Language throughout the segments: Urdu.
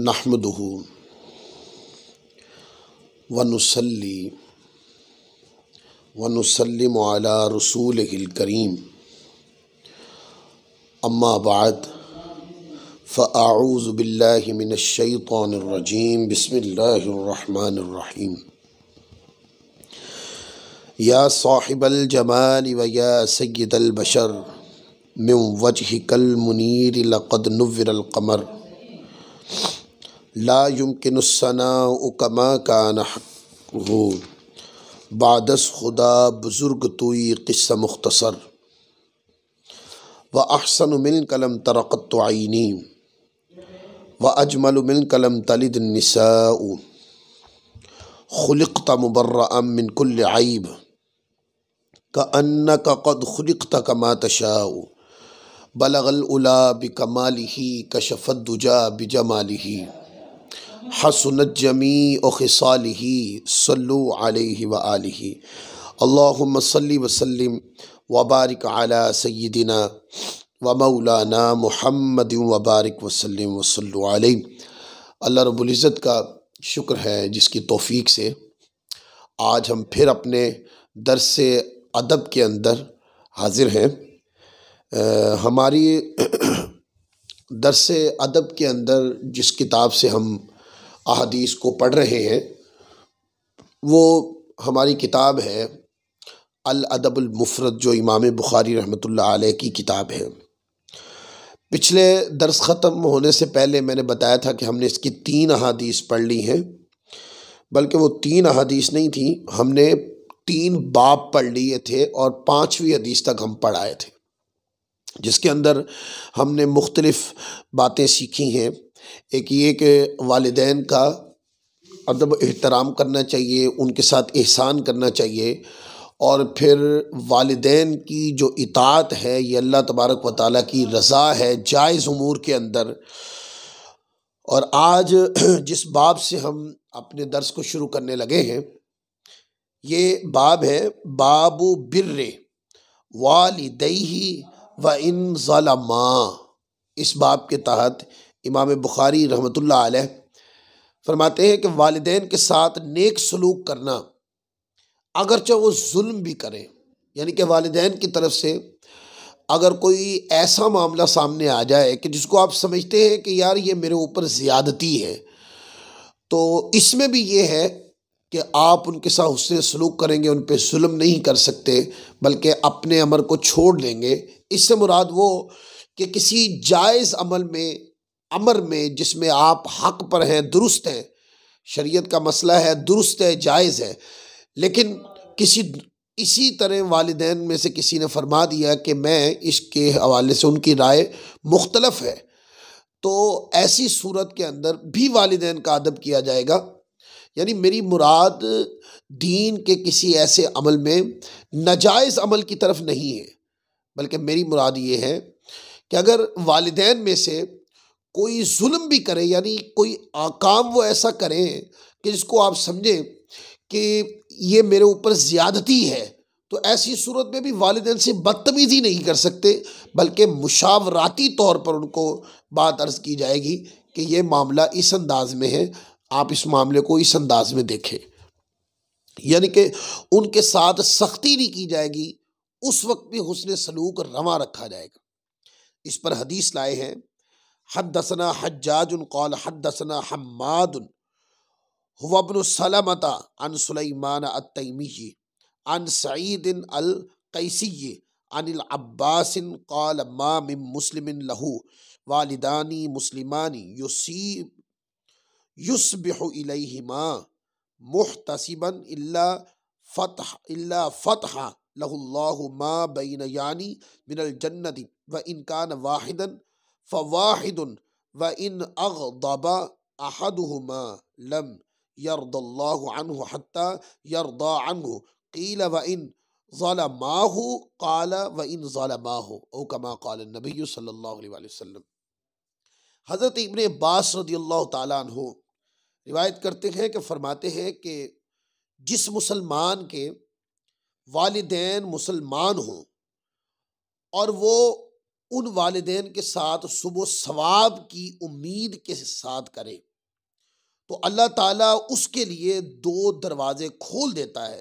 نحمدہ ونصلی ونسلم علی رسولہ الکریم اما بعد فاعوذ باللہ من الشیطان الرجیم بسم اللہ الرحمن الرحیم یا صاحب الجمال و یا سید البشر من وجہک المنیر لقد نور القمر لا يمكن الثناء كما كان حقه بعد از خدا بزرگ توئی قصہ مختصر وأحسن منك لم تر قط عيني وأجمل منك لم تلد النساء خلقت مبرأ من كل عيب كأنك قد خلقت كما تشاء بلغ العلا بكماله كشف الدجى بجماله حسنت جمیع خصالہ صلو علیہ وآلہ اللہم صلی وسلم وبارک علی سیدنا و مولانا محمد وبارک وسلم وصلو علیہ۔ اللہ رب العزت کا شکر ہے جس کی توفیق سے آج ہم پھر اپنے درس ادب کے اندر حاضر ہیں۔ ہماری درس ادب کے اندر جس کتاب سے ہم احادیث کو پڑھ رہے ہیں وہ ہماری کتاب ہے الادب المفرد، جو امام بخاری رحمۃ اللہ علیہ کی کتاب ہے۔ پچھلے درس ختم ہونے سے پہلے میں نے بتایا تھا کہ ہم نے اس کی 3 احادیث پڑھ لی ہیں، بلکہ وہ 3 احادیث نہیں تھیں، ہم نے 3 باب پڑھ لیے تھے اور 5ویں حدیث تک ہم پڑھ آئے تھے، جس کے اندر ہم نے مختلف باتیں سیکھی ہیں۔ ایک یہ کہ والدین کا ادب احترام کرنا چاہیے، ان کے ساتھ احسان کرنا چاہیے، اور پھر والدین کی جو اطاعت ہے یہ اللہ تبارک و تعالیٰ کی رضا ہے جائز امور کے اندر۔ اور آج جس باب سے ہم اپنے درس کو شروع کرنے لگے ہیں یہ باب ہے باب بر والدیہ وَإِن ظَلَمَا۔ اس باب کے تحت امام بخاری رحمۃ اللہ علیہ فرماتے ہیں کہ والدین کے ساتھ نیک سلوک کرنا اگرچہ وہ ظلم بھی کریں، یعنی کہ والدین کی طرف سے اگر کوئی ایسا معاملہ سامنے آ جائے کہ جس کو آپ سمجھتے ہیں کہ یار یہ میرے اوپر زیادتی ہے، تو اس میں بھی یہ ہے کہ آپ ان کے ساتھ حسن سلوک کریں گے، ان پہ ظلم نہیں کر سکتے بلکہ اپنے امر کو چھوڑ لیں گے۔ اس سے مراد وہ کہ کسی جائز امر میں جس میں آپ حق پر ہیں، درست ہیں، شریعت کا مسئلہ ہے، درست ہے، جائز ہے، لیکن اسی طرح والدین میں سے کسی نے فرما دیا کہ میں اس کے حوالے سے ان کی رائے مختلف ہے، تو ایسی صورت کے اندر بھی والدین کا ادب کیا جائے گا۔ یعنی میری مراد دین کے کسی ایسے عمل میں ناجائز عمل کی طرف نہیں ہے، بلکہ میری مراد یہ ہے کہ اگر والدین میں سے کوئی ظلم بھی کرے، یعنی کوئی کام وہ ایسا کریں کہ جس کو آپ سمجھیں کہ یہ میرے اوپر زیادتی ہے، تو ایسی صورت میں بھی والدین سے بدتمیزی نہیں کر سکتے بلکہ مشاوراتی طور پر ان کو بات عرض کی جائے گی کہ یہ معاملہ اس انداز میں ہے، آپ اس معاملے کو اس انداز میں دیکھیں، یعنی کہ ان کے ساتھ سختی نہیں کی جائے گی، اس وقت بھی حسن سلوک رواں رکھا جائے گا۔ اس پر حدیث لائے ہیں حدثنا حجاج قال حدثنا حماد هو ابن سلمة عن سلیمان التیمی عن سعید القیسی عن العباس قال ما من مسلم له والدان مسلمان یصبح الیہما محتسبا الا فتح له اللہ ما بین یعنی من الجنة وإن كان واحدا فواحد وإن أغضب أحدهما لم يرضى الله عنه حتى يرضى عنه قيل وإن ظلماه قال وإن ظلماه أو كما قال النبي صلی اللہ علیہ وسلم۔ حضرت ابن عباس رضی اللہ تعالیٰ عنہ روایت کرتے ہیں کہ فرماتے ہیں کہ جس مسلمان کے والدین مسلمان ہوں اور وہ ان والدین کے ساتھ صبح ثواب کی امید کے ساتھ کرے تو اللہ تعالیٰ اس کے لیے 2 دروازے کھول دیتا ہے،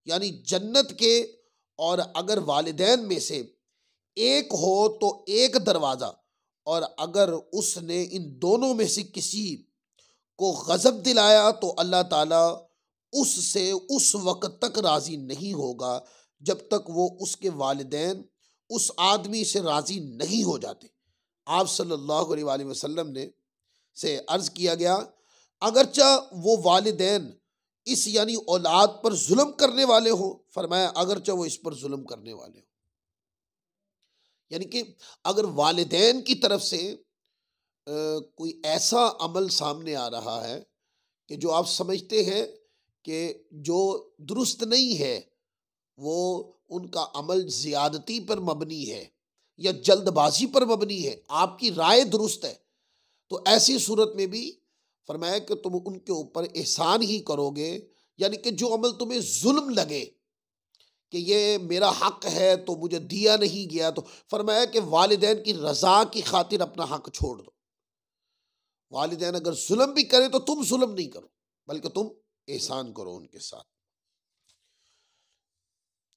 یعنی جنت کے، اور اگر والدین میں سے ایک ہو تو ایک دروازہ، اور اگر اس نے ان دونوں میں سے کسی کو غضب دلایا تو اللہ تعالیٰ اس سے اس وقت تک راضی نہیں ہوگا جب تک وہ اس کے والدین اس آدمی سے راضی نہیں ہو جاتے۔ آپ صلی اللہ علیہ وآلہ وسلم نے سے عرض کیا گیا، اگرچہ وہ والدین اس یعنی اولاد پر ظلم کرنے والے ہوں، فرمایا اگرچہ وہ اس پر ظلم کرنے والے ہوں، یعنی کہ اگر والدین کی طرف سے کوئی ایسا عمل سامنے آ رہا ہے کہ جو آپ سمجھتے ہیں کہ جو درست نہیں ہے، وہ ان کا عمل زیادتی پر مبنی ہے یا جلد بازی پر مبنی ہے، آپ کی رائے درست ہے، تو ایسی صورت میں بھی فرمایا کہ تم ان کے اوپر احسان ہی کرو گے، یعنی کہ جو عمل تمہیں ظلم لگے کہ یہ میرا حق ہے تو مجھے دیا نہیں گیا، تو فرمایا کہ والدین کی رضا کی خاطر اپنا حق چھوڑ دو۔ والدین اگر ظلم بھی کرے تو تم ظلم نہیں کرو، بلکہ تم احسان کرو ان کے ساتھ۔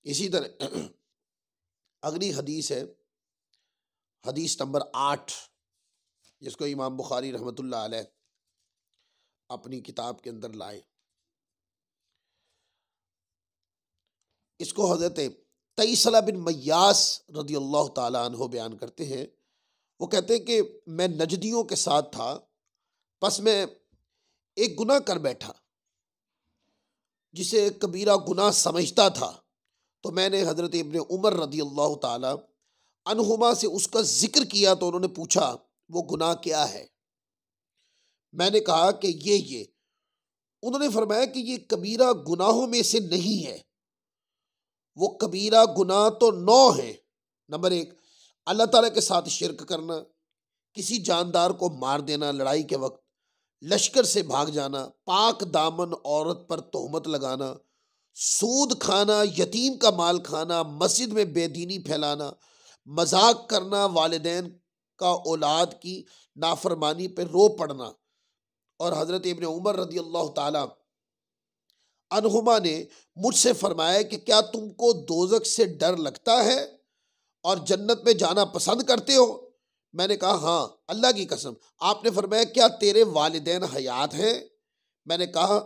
اسی طرح اگلی حدیث ہے، حدیث نمبر 8، جس کو امام بخاری رحمۃ اللہ علیہ اپنی کتاب کے اندر لائے۔ اس کو حضرت تیسلہ بن میاس رضی اللہ تعالیٰ عنہ بیان کرتے ہیں۔ وہ کہتے ہیں کہ میں نجدیوں کے ساتھ تھا، پس میں ایک گناہ کر بیٹھا جسے کبیرہ گناہ سمجھتا تھا، تو میں نے حضرت ابن عمر رضی اللہ تعالیٰ عنہما سے اس کا ذکر کیا، تو انہوں نے پوچھا وہ گناہ کیا ہے؟ میں نے کہا کہ یہ انہوں نے فرمایا کہ یہ کبیرہ گناہوں میں سے نہیں ہے، وہ کبیرہ گناہ تو 9 ہیں۔ نمبر 1، اللہ تعالیٰ کے ساتھ شرک کرنا، کسی جاندار کو مار دینا لڑائی کے وقت، لشکر سے بھاگ جانا، پاک دامن عورت پر تہمت لگانا، سود کھانا، یتیم کا مال کھانا، مسجد میں بے دینی پھیلانا، مذاق کرنا، والدین کا اولاد کی نافرمانی پہ رو پڑنا۔ اور حضرت ابن عمر رضی اللہ تعالیٰ عنہما نے مجھ سے فرمایا کہ کیا تم کو دوزخ سے ڈر لگتا ہے اور جنت میں جانا پسند کرتے ہو؟ میں نے کہا ہاں، اللہ کی قسم۔ آپ نے فرمایا کیا تیرے والدین حیات ہیں؟ میں نے کہا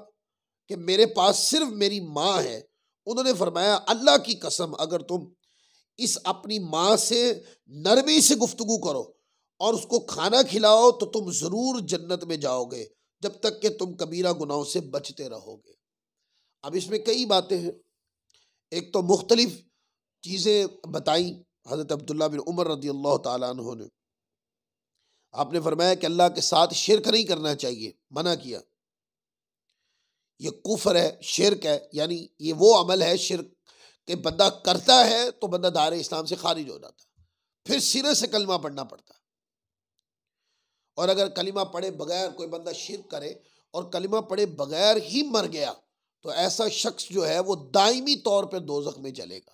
کہ میرے پاس صرف میری ماں ہے۔ انہوں نے فرمایا اللہ کی قسم، اگر تم اس اپنی ماں سے نرمی سے گفتگو کرو اور اس کو کھانا کھلاؤ تو تم ضرور جنت میں جاؤ گے، جب تک کہ تم کبیرہ گناہوں سے بچتے رہو گے۔ اب اس میں کئی باتیں ہیں، ایک تو مختلف چیزیں بتائیں حضرت عبداللہ بن عمر رضی اللہ تعالیٰ عنہ نے۔ آپ نے فرمایا کہ اللہ کے ساتھ شرک نہیں کرنا چاہیے، منع کیا، یہ کفر ہے، شرک ہے، یعنی یہ وہ عمل ہے شرک کہ بندہ کرتا ہے تو بندہ دائرہ اسلام سے خارج ہو جاتا ہے، پھر سرے سے کلمہ پڑھنا پڑتا ہے۔ اور اگر کلمہ پڑھے بغیر کوئی بندہ شرک کرے اور کلمہ پڑھے بغیر ہی مر گیا تو ایسا شخص جو ہے وہ دائمی طور پہ دوزخ میں جلے گا،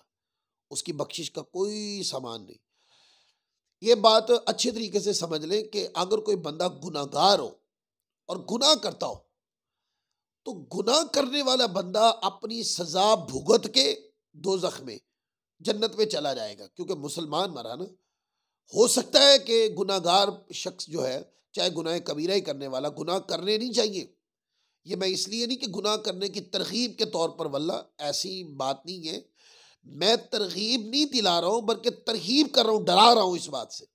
اس کی بخشش کا کوئی سامان نہیں۔ یہ بات اچھے طریقے سے سمجھ لیں کہ اگر کوئی بندہ گناہ گار ہو اور گناہ کرتا ہو تو گناہ کرنے والا بندہ اپنی سزا بھگت کے دوزخ میں جنت میں چلا جائے گا، کیونکہ مسلمان مرا نا۔ ہو سکتا ہے کہ گناہ گار شخص جو ہے، چاہے گناہ کبیرہ ہی کرنے والا، گناہ کرنے نہیں چاہیے، یہ میں اس لیے نہیں کہ گناہ کرنے کی ترغیب کے طور پر، واللہ ایسی بات نہیں ہے، میں ترغیب نہیں دلا رہا ہوں بلکہ ترغیب کر رہا ہوں، ڈرا رہا ہوں اس بات سے،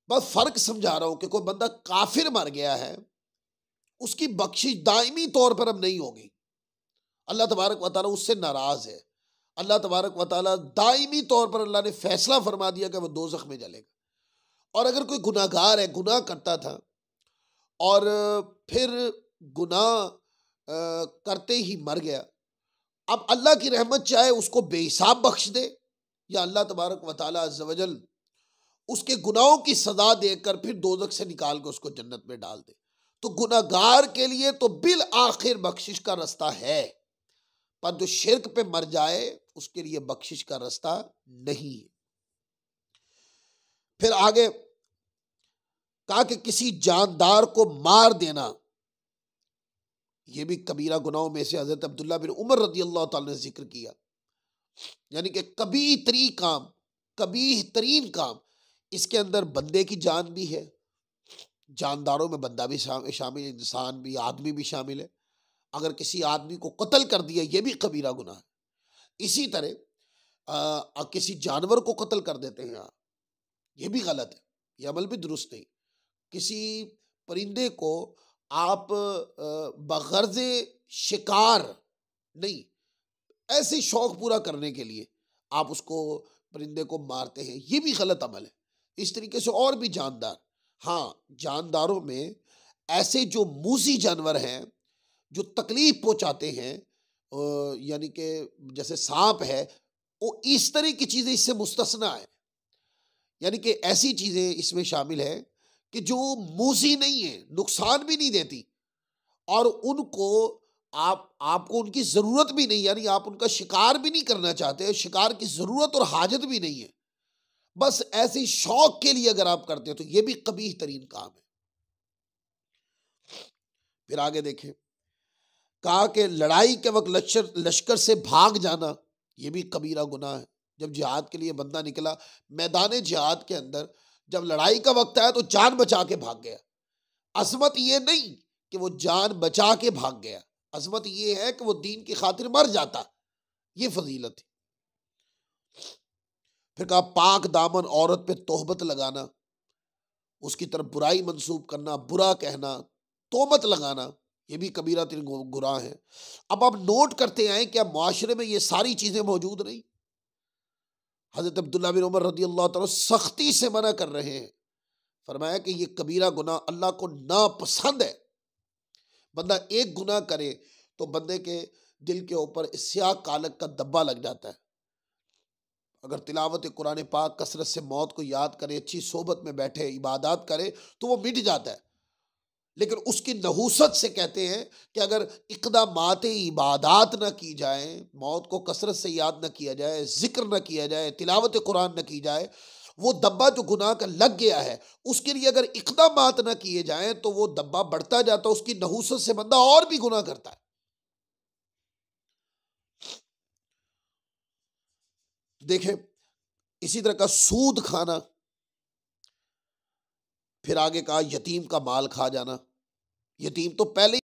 بس فرق سمجھا رہا ہوں کہ کوئی بندہ کافر مر گیا ہے، اس کی بخشش دائمی طور پر اب نہیں ہوگی، اللہ تبارک و تعالیٰ اس سے ناراض ہے، اللہ تبارک و تعالیٰ دائمی طور پر اللہ نے فیصلہ فرما دیا کہ وہ دوزخ میں جلے گا۔ اور اگر کوئی گناہ گار ہے، گناہ کرتا تھا اور پھر گناہ کرتے ہی مر گیا، اب اللہ کی رحمت چاہے اس کو بے حساب بخش دے، یا اللہ تبارک و تعالیٰ عز و جل اس کے گناہوں کی سزا دے کر پھر دوزخ سے نکال کے اس کو جنت میں ڈال دے، تو گناہ گار کے لیے تو بالآخر بخشش کا رستہ ہے، پر جو شرک پہ مر جائے اس کے لیے بخشش کا رستہ نہیں ہے۔ پھر آگے کہا کہ کسی جاندار کو مار دینا یہ بھی کبیرہ گناہوں میں سے حضرت عبداللہ بن عمر رضی اللہ تعالیٰ نے ذکر کیا. یعنی کہ کبیح ترین کام، اس کے اندر بندے کی جان بھی ہے، جانداروں میں بندہ بھی شامل ہے، انسان بھی، آدمی بھی شامل ہے. اگر کسی آدمی کو قتل کر دیا یہ بھی کبیرہ گناہ ہے. اسی طرح کسی جانور کو قتل کر دیتے ہیں آپ، یہ بھی غلط ہے، یہ عمل بھی درست نہیں. کسی پرندے کو آپ بغرض شکار نہیں، ایسے شوق پورا کرنے کے لیے آپ اس کو پرندے کو مارتے ہیں، یہ بھی غلط عمل ہے. اس طریقے سے اور بھی جاندار، ہاں جانداروں میں ایسے جو موذی جانور ہیں جو تکلیف پہنچاتے ہیں، یعنی کہ جیسے سانپ ہے، وہ اس طرح کی چیزیں اس سے مستثنا ہے. یعنی کہ ایسی چیزیں اس میں شامل ہے کہ جو موذی نہیں ہے، نقصان بھی نہیں دیتی، اور ان کو آپ کو ان کی ضرورت بھی نہیں، یعنی آپ ان کا شکار بھی نہیں کرنا چاہتے، شکار کی ضرورت اور حاجت بھی نہیں ہے، بس ایسے شوق کے لیے اگر آپ کرتے ہیں تو یہ بھی قبیح ترین کام ہے. پھر آگے دیکھیں، کہا کہ لڑائی کے وقت لشکر سے بھاگ جانا یہ بھی کبیرہ گناہ ہے. جب جہاد کے لیے بندہ نکلا، میدان جہاد کے اندر جب لڑائی کا وقت آیا تو جان بچا کے بھاگ گیا. عظمت یہ نہیں کہ وہ جان بچا کے بھاگ گیا، عظمت یہ ہے کہ وہ دین کی خاطر مر جاتا، یہ فضیلت ہے. پھر کہا پاک دامن عورت پہ تہمت لگانا، اس کی طرف برائی منسوب کرنا، برا کہنا، تہمت لگانا، یہ بھی کبیرہ ترین گناہ ہے. اب آپ نوٹ کرتے آئیں کہ اب معاشرے میں یہ ساری چیزیں موجود نہیں. حضرت عبداللہ بن عمر رضی اللہ تعالیٰ سختی سے منع کر رہے ہیں، فرمایا کہ یہ کبیرہ گناہ اللہ کو ناپسند ہے. بندہ ایک گناہ کرے تو بندے کے دل کے اوپر سیاہ کالک کا دبا لگ جاتا ہے. اگر تلاوت قرآن پاک کثرت سے موت کو یاد کرے، اچھی صحبت میں بیٹھے، عبادات کرے تو وہ مٹ جاتا ہے. لیکن اس کی نحوست سے کہتے ہیں کہ اگر اقدامات عبادات نہ کی جائیں، موت کو کثرت سے یاد نہ کیا جائے، ذکر نہ کیا جائے، تلاوت قرآن نہ کی جائے، وہ دبا جو گناہ کا لگ گیا ہے اس کے لیے اگر اقدامات نہ کیے جائیں تو وہ دبا بڑھتا جاتا ہے، اس کی نحوست سے بندہ اور بھی گناہ کرتا ہے. دیکھیں اسی طرح کا سود کھانا، پھر آگے کہا یتیم کا مال کھا جانا. یتیم تو پہلے